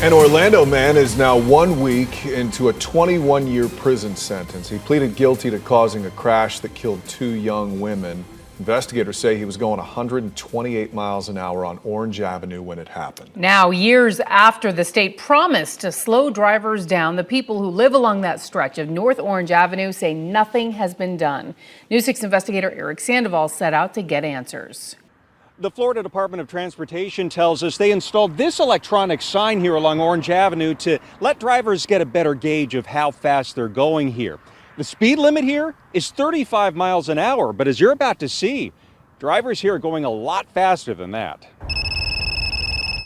An Orlando man is now 1 week into a 21-year prison sentence. He pleaded guilty to causing a crash that killed 2 young women. Investigators say he was going 128 miles an hour on Orange Avenue when it happened. Now, years after the state promised to slow drivers down, the people who live along that stretch of North Orange Avenue say nothing has been done. News 6 investigator Eric Sandoval set out to get answers. The Florida Department of Transportation tells us they installed this electronic sign here along Orange Avenue to let drivers get a better gauge of how fast they're going here. The speed limit here is 35 miles an hour, but as you're about to see, drivers here are going a lot faster than that.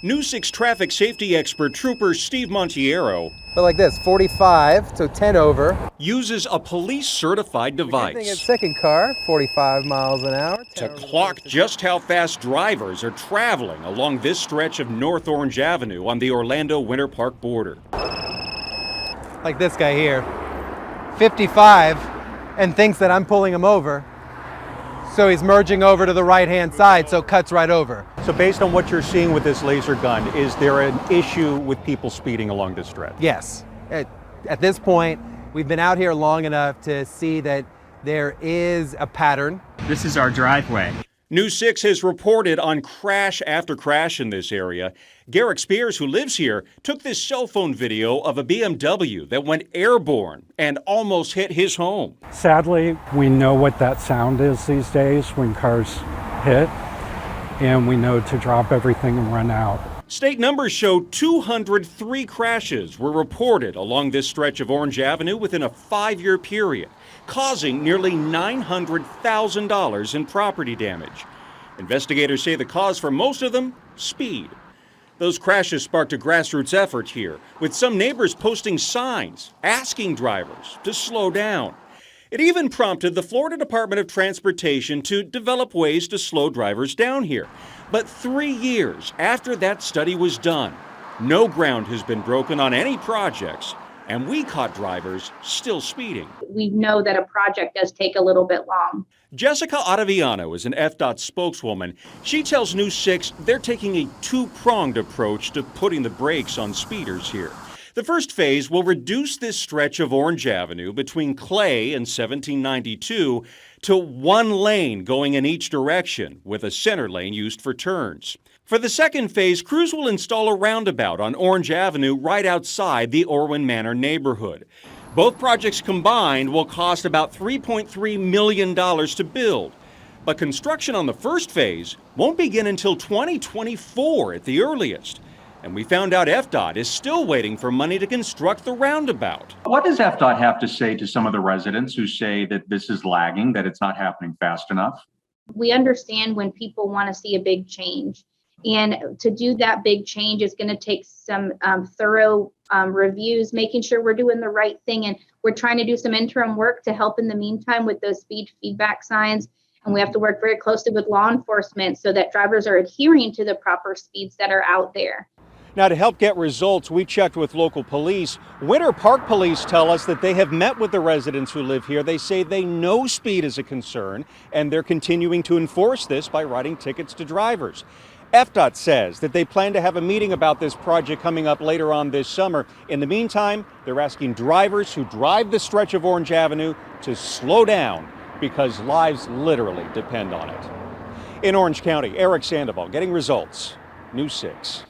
News 6 traffic safety expert Trooper Steve Montiero But like this, 45, so 10 over. uses a police-certified Good thing it's device second car, 45 miles an hour. to clock just how fast drivers are traveling along this stretch of North Orange Avenue on the Orlando Winter Park border. Like this guy here, 55, and thinks that I'm pulling him over. So he's merging over to the right-hand side, so cuts right over. So based on what you're seeing with this laser gun, is there an issue with people speeding along this stretch? Yes, at this point, we've been out here long enough to see that there is a pattern. This is our driveway. News 6 has reported on crash after crash in this area. Garrick Spears, who lives here, took this cell phone video of a BMW that went airborne and almost hit his home. Sadly, we know what that sound is these days when cars hit, and we know to drop everything and run out. State numbers show 203 crashes were reported along this stretch of Orange Avenue within a 5-year period, causing nearly $900,000 in property damage. Investigators say the cause for most of them, speed. Those crashes sparked a grassroots effort here, with some neighbors posting signs asking drivers to slow down. It even prompted the Florida Department of Transportation to develop ways to slow drivers down here. But 3 years after that study was done, no ground has been broken on any projects, and we caught drivers still speeding. We know that a project does take a little bit long. Jessica Ottaviano is an FDOT spokeswoman. She tells News 6 they're taking a two-pronged approach to putting the brakes on speeders here. The first phase will reduce this stretch of Orange Avenue between Clay and 1792 to 1 lane going in each direction, with a center lane used for turns. For the second phase, crews will install a roundabout on Orange Avenue right outside the Orwin Manor neighborhood. Both projects combined will cost about $3.3 million to build. But construction on the first phase won't begin until 2024 at the earliest. And we found out FDOT is still waiting for money to construct the roundabout. What does FDOT have to say to some of the residents who say that this is lagging, that it's not happening fast enough? We understand when people want to see a big change. And to do that big change is going to take some thorough reviews, making sure we're doing the right thing. And we're trying to do some interim work to help in the meantime with those speed feedback signs. And we have to work very closely with law enforcement so that drivers are adhering to the proper speeds that are out there. Now, to help get results, we checked with local police. Winter Park police tell us that they have met with the residents who live here. They say they know speed is a concern, and they're continuing to enforce this by writing tickets to drivers. FDOT says that they plan to have a meeting about this project coming up later on this summer. In the meantime, they're asking drivers who drive the stretch of Orange Avenue to slow down because lives literally depend on it. In Orange County, Eric Sandoval getting results. News 6.